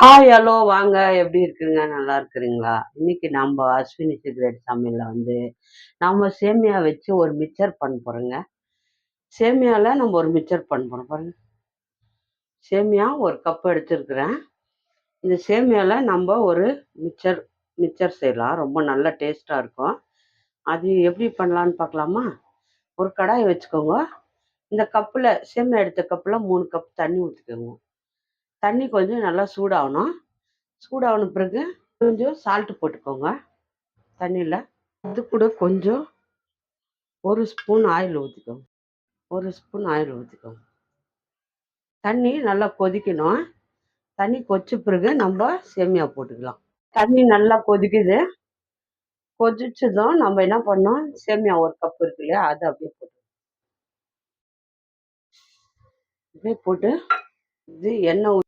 Hi, hello, வாங்க. எப்படி இருக்குங்க? நல்லா இருக்கிறீங்களா? இன்னைக்கு நம்ம அஸ்வினி சிகரெட் சமையல்ல நம்ம சேமியா வச்சு ஒரு மிக்சர் பண்ண போறோங்க. சேமியால நம்ம ஒரு மிக்சர் பண்ண போறோம் பாருங்க. சேமியா ஒரு கப் எடுத்துருக்கிறேன். இந்த சேமியால நம்ம ஒரு மிக்சர் மிக்சர் செய்யலாம். ரொம்ப நல்ல டேஸ்டா இருக்கும். அது எப்படி பண்ணலான்னு பார்க்கலாமா? ஒரு கடாய் வச்சுக்கோங்க. இந்த கப்பில் சேமியா எடுத்த கப்பில் 3 கப் தண்ணி ஊற்றிக்கோங்க. தண்ணி கொஞ்சம் நல்லா சூடாகணும். சூடான பிறகு கொஞ்சம் சால்ட்டு போட்டுக்கோங்க தண்ணியில். அது கூட கொஞ்சம் 1 ஸ்பூன் ஆயில் ஊற்றிக்கோங்க. 1 ஸ்பூன் ஆயில் ஊற்றிக்கோங்க. தண்ணி நல்லா கொதிக்கணும். தண்ணி கொதிச்ச பிறகு நம்ம சேமியா போட்டுக்கலாம். தண்ணி நல்லா கொதிக்குது. கொதிச்சதும் நம்ம என்ன பண்ணோம், சேமியா ஒரு கப் இருக்கு இல்லையா, அதை அப்படியே போட்டு இது எண்ணெய்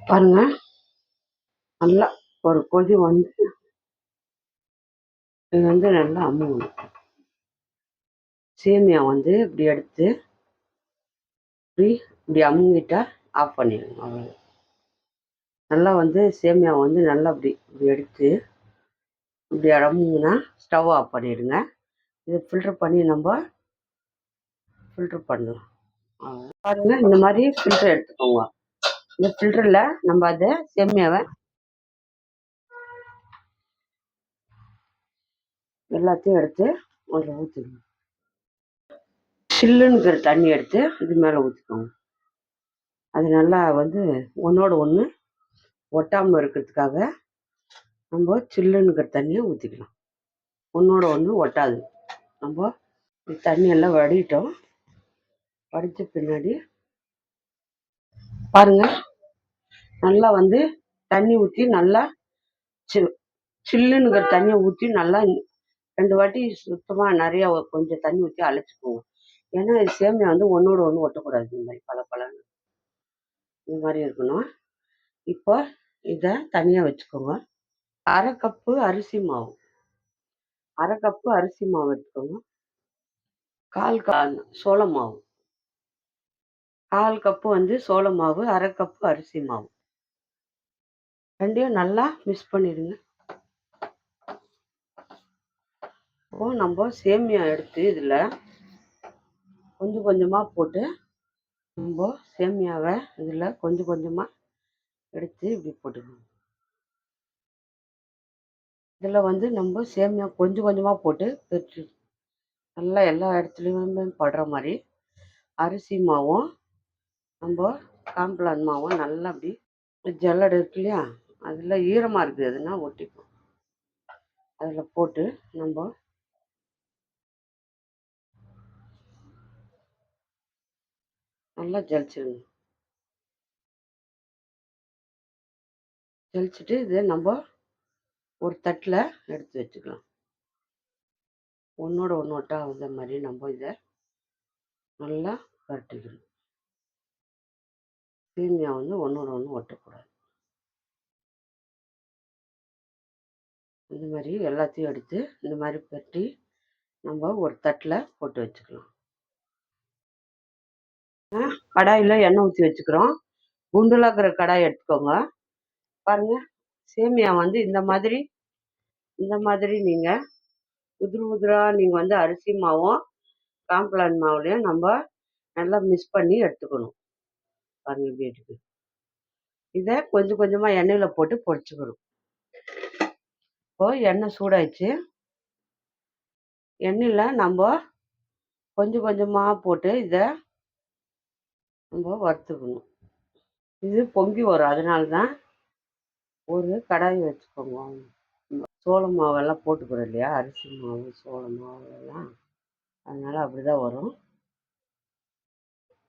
பாருங்க. நல்லா ஒரு கொதி இது நல்லா அம்முங்க. சேமியா இப்படி எடுத்து இப்படி இப்படி அமுங்கிட்டா ஆஃப் பண்ணிடுங்க. அவ்வளோ நல்லா சேமியா நல்லா இப்படி இப்படி எடுத்து இப்படி அமுங்கினா ஸ்டவ் ஆஃப் பண்ணிடுங்க. இதை ஃபில்டர் பண்ணி நம்ம ஃபில்டர் பண்ணலாம். பாருங்க, இந்த மாதிரி ஃபில்டர் எடுத்துக்கோங்க. இந்த ஃபில்டரில் நம்ம அதை சேமியாவை எல்லாத்தையும் எடுத்து அதில் ஊற்றிக்கணும். சில்லுங்கிற தண்ணி எடுத்து இது மேலே ஊற்றிக்கோங்க. அது நல்லா ஒன்றோட ஒன்று ஒட்டாமல் இருக்கிறதுக்காக நம்ம சில்லுங்கிற தண்ணியை ஊற்றிக்கலாம். ஒன்றோட ஒன்று ஒட்டாது. நம்ம தண்ணியெல்லாம் வடிட்டோம். வடித்த பின்னாடி பாருங்க, நல்லா தண்ணி ஊற்றி நல்லா சில்லுங்கிற தண்ணியை ஊற்றி நல்லா 2 வாட்டி சுத்தமாக நிறையா கொஞ்சம் தண்ணி ஊற்றி அழைச்சிக்கோங்க. ஏன்னா இது சேமியா ஒன்றோட ஒன்று ஒட்டக்கூடாது. இந்த மாதிரி பலன்னு இந்த மாதிரி இருக்கணும். இப்போ இதை தனியாக வச்சுக்கோங்க. அரை கப்பு அரிசி மாவு எடுத்துக்கோங்க. 1/4 கப் சோள மாவு, 1/4 கப்பு சோள மாவு, அரை கப்பு அரிசி மாவு, ரெண்டையும் நல்லா மிக்ஸ் பண்ணிடுங்க. இப்போ நம்ம சேமியா எடுத்து இதில் கொஞ்சம் கொஞ்சமாக போட்டு நம்ம சேமியாவை இதில் கொஞ்சம் கொஞ்சமாக எடுத்து இப்படி போட்டுக்கணும். இதில் நம்ம சேமியா கொஞ்சம் கொஞ்சமாக போட்டு பிரித்து நல்லா எல்லா இடத்துலையுமே படுற மாதிரி அரிசி மாவும் நம்ம காம்ப்ளான் மாவும் நல்லா அப்படி ஜல்லடை இருக்கு இல்லையா, அதில் ஈரமாக இருக்குது, அதுனா ஒட்டிக்கும். அதில் போட்டு நம்ம நல்லா ஜலிச்சுட்டு இதை நம்ம ஒரு தட்டில் எடுத்து வச்சுக்கலாம். ஒன்றோட ஒன்று ஒட்டாத மாதிரி நம்ம இதை நல்லா பரட்டிக்கணும். சேமியா ஒன்றோட ஒன்று ஒட்டக்கூடாது. இந்த மாதிரி எல்லாத்தையும் எடுத்து இந்த மாதிரி பரட்டி நம்ம ஒரு தட்டில் போட்டு வச்சுக்கலாம். கடாயில் எண்ணெய் ஊற்றி வச்சுக்கிறோம். குண்டுலாக்கிற கடாய் எடுத்துக்கோங்க. பாருங்கள், சேமியா இந்த மாதிரி நீங்கள் உதிராக நீங்கள் அரிசி மாவும் காம்ப்ளான் மாவுலையும் நம்ம நல்லா மிக்ஸ் பண்ணி எடுத்துக்கணும். பாருங்கள், இப்படி எடுத்து இதை கொஞ்சம் கொஞ்சமாக எண்ணெயில் போட்டு பொரிச்சுக்கணும். இப்போ எண்ணெய் சூடாயிடுச்சு. எண்ணெயில் நம்ம கொஞ்சம் கொஞ்சமாக போட்டு இதை நம்ம வறுத்துக்கணும். இது பொங்கி வரும். அதனால தான் ஒரு கடாய் வச்சுக்கோங்க. சோள மாவெல்லாம் போட்டுக்கிறோம் இல்லையா, அரிசி மாவு சோள மாவுலாம், அதனால் அப்படி தான் வரும்.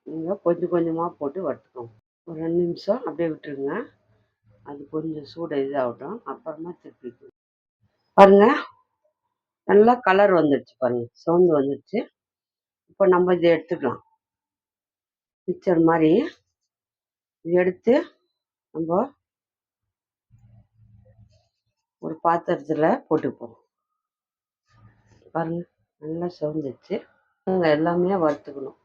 நீங்கள் கொஞ்சம் கொஞ்சமாக போட்டு வறுத்துக்கோங்க. ஒரு 2 நிமிஷம் அப்படியே விட்டுருங்க. அது கொஞ்சம் சூடு இதாகட்டும். அப்புறமா திருப்பி பாருங்கள், நல்லா கலர் வந்துடுச்சு. பாருங்கள், சவுண்டு வந்துடுச்சு. இப்போ நம்ம இதை எடுத்துக்கலாம். மிக்சர் மாதிரி இது எடுத்து நம்ம ஒரு பாத்திரத்தில் போட்டுப்போம். பாருங்கள், நல்லா சவுந்துச்சு. நாங்கள் எல்லாமே வறுத்துக்கணும்.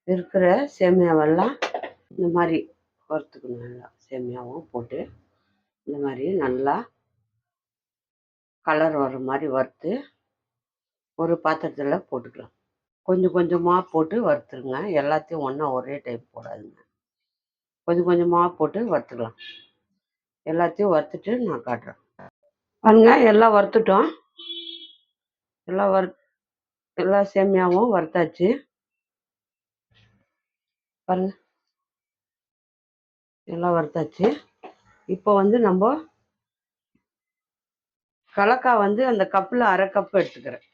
இருக்கிற சேமியாவெல்லாம் இந்த மாதிரி வறுத்துக்கணும். நல்லா சேமியாவும் போட்டு இந்த மாதிரி நல்லா கலர் வர மாதிரி வறுத்து ஒரு பாத்திரத்தில் போட்டுக்கலாம். கொஞ்சம் கொஞ்சமாக போட்டு வறுத்துருங்க. எல்லாத்தையும் ஒன்றா ஒரே டைம் போடாதுங்க. கொஞ்சம் கொஞ்சமாக போட்டு வறுத்துக்கலாம். எல்லாத்தையும் வறுத்துட்டு நான் காட்டுறேன். பாருங்க, எல்லாம் வறுத்துட்டோம். எல்லாம் எல்லா சேமியாவும் வறுத்தாச்சு. பாருங்க, எல்லாம் வறுத்தாச்சு. இப்போ வந்து நம்ம கலக்காய் வந்து அந்த கப்பில் அரை கப் எடுத்துக்கிறேன்.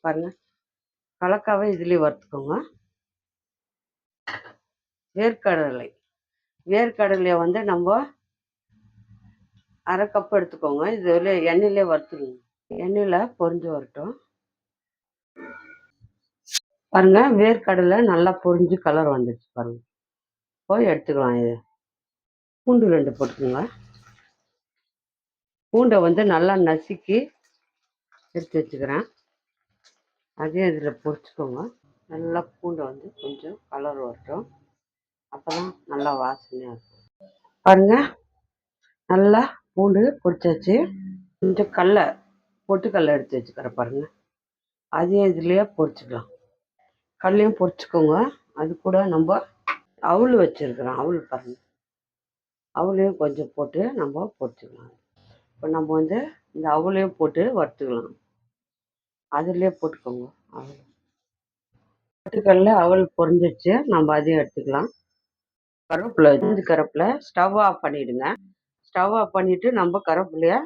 பாருங்க, கலக்காவை இதுலேயே வறுத்துக்கோங்க. வேர்க்கடலையை வந்து நம்ம அரை கப் எடுத்துக்கோங்க. இதில் எண்ணெயிலே வறுத்துருங்க. எண்ணெயில் பொரிஞ்சு வரட்டும். பாருங்க, வேர்க்கடலை நல்லா பொரிஞ்சு கலர் வந்துடுச்சு. பாருங்க, போய் எடுத்துக்கலாம். இது பூண்டு 2 போட்டுக்கோங்க. பூண்டை வந்து நல்லா நசுக்கி எடுத்து வச்சுக்கிறேன். அதையும் இதில் பொரிச்சுக்கோங்க. நல்லா பூண்டை வந்து கொஞ்சம் கலர் வரட்டும். அப்போ தான் நல்லா வாசனையாக இருக்கும். பாருங்க, நல்லா பூண்டு பொரிச்சாச்சு. கொஞ்சம் பொட்டுக்கல்லை எடுத்து வச்சுக்கிறேன். பாருங்க, அதையும் இதுலேயே பொரிச்சுக்கலாம். கடலையும் பொரிச்சுக்கோங்க. அது கூட நம்ம அவுள் வச்சுருக்கிறோம். அவுள் பாருங்க, அவுளையும் கொஞ்சம் போட்டு நம்ம பொரிச்சுக்கலாம். இப்போ நம்ம வந்து இந்த அவுளையும் போட்டு வறுத்துக்கலாம். அதுலேயே போட்டுக்கோங்க. அவள் பொட்டுக்கல்ல அவள் பொரிஞ்சிடுச்சு. நம்ம அதையும் எடுத்துக்கலாம். கருவேப்பிலை ஸ்டவ் ஆஃப் பண்ணிவிடுங்க. ஸ்டவ் ஆஃப் பண்ணிவிட்டு நம்ம கருவேப்பிலையை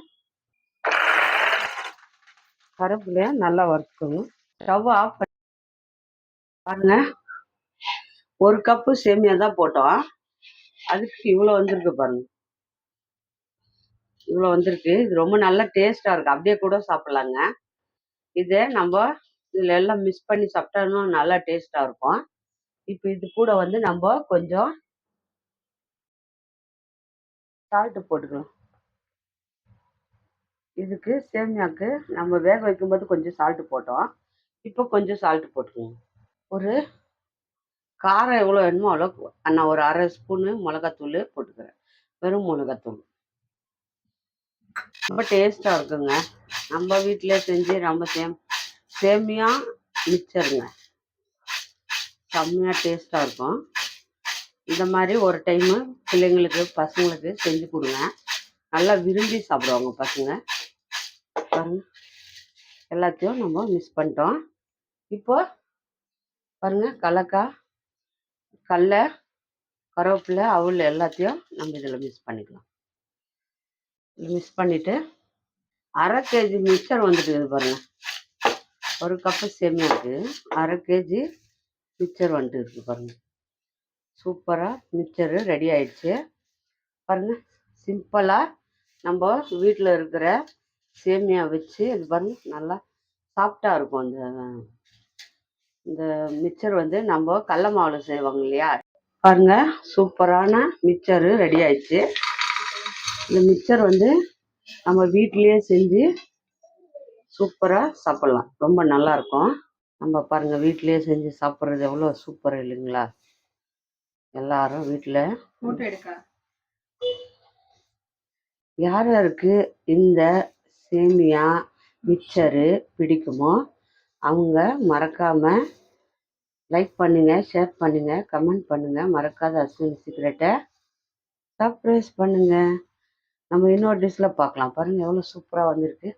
நல்லா வறுத்துக்கோங்க. ஸ்டவ் ஆஃப் பண்ணி பாருங்க, 1 கப்பு சேமியா தான் போட்டோம். அதுக்கு இவ்வளோ வந்திருக்கு. பாருங்க, இவ்வளோ வந்திருக்கு. இது ரொம்ப நல்லா டேஸ்ட்டாக இருக்குது. அப்படியே கூட சாப்பிட்லாங்க. இதை நம்ம இதில் எல்லாம் மிக்ஸ் பண்ணி சாப்பிட்டோம்னா நல்லா டேஸ்ட்டாக இருக்கும். இப்போ இது கூட வந்து நம்ம கொஞ்சம் சால்ட்டு போட்டுக்கலாம். இதுக்கு சேமியாவுக்கு நம்ம வேக வைக்கும்போது கொஞ்சம் சால்ட்டு போட்டோம். இப்போ கொஞ்சம் சால்ட்டு போட்டுக்கோங்க. ஒரு காரம் எவ்வளோ வேணுமோ அவ்வளோ. நான் ஒரு 1/2 ஸ்பூனு மிளகாத்தூள் போட்டுக்கிறேன். வெறும் மிளகாத்தூள். ரொம்ப டேஸ்ட்டாக இருக்குங்க. நம்ம வீட்டிலே செஞ்சு நம்ம சேமியா மிக்சருங்க. செம்மையாக டேஸ்ட்டாக இருக்கும். இந்த மாதிரி ஒரு டைமு பிள்ளைங்களுக்கு பசங்களுக்கு செஞ்சு கொடுங்க. நல்லா விரும்பி சாப்பிடுவாங்க பசங்க. பாருங்க, எல்லாத்தையும் நம்ம மிக்ஸ் பண்ணிட்டோம். இப்போ பாருங்க, கடலை, கருவேப்பிலை, அவுள் எல்லாத்தையும் நம்ம இதில் மிக்ஸ் பண்ணிக்கலாம். மிக்ஸ் பண்ணிவிட்டு 1/2 கேஜி மிக்சர் வந்துட்டு பாருங்க. 1 கப்பு சேமியாவுக்கு 1/2 கேஜி மிக்சர் வந்துட்டு இருக்கு. பாருங்க, சூப்பராக மிக்சரு ரெடி ஆயிடுச்சு. பாருங்க, சிம்பிளாக நம்ம வீட்டில் இருக்கிற சேமியா வச்சு இது பாருங்க நல்லா சாஃப்டாக இருக்கும். இந்த மிக்சர் வந்து நம்ம கடல மாவில் செய்வாங்க இல்லையா? பாருங்க, சூப்பரான மிக்சரு ரெடி ஆயிடுச்சு. இந்த மிக்சர் வந்து நம்ம வீட்டிலேயே செஞ்சு சூப்பராக சாப்பிட்லாம். ரொம்ப நல்லாயிருக்கும். நம்ம பாருங்கள், வீட்டிலேயே செஞ்சு சாப்பிட்றது எவ்வளோ சூப்பர் இல்லைங்களா? எல்லாரும் வீட்டில் ஃபோட்டோ எடுக்க யார் யாருக்கு இந்த சேமியா மிக்சரு பிடிக்குமோ அவங்க மறக்காமல் லைக் பண்ணுங்கள், ஷேர் பண்ணுங்கள், கமெண்ட் பண்ணுங்கள். மறக்காத அஸ்வினி சீக்ரெட்டை சப்ஸ்கிரைப் பண்ணுங்கள். நம்ம இன்னொரு டிஷ்ஷில் பார்க்கலாம். பாருங்கள், எவ்வளோ சூப்பராக வந்திருக்கு.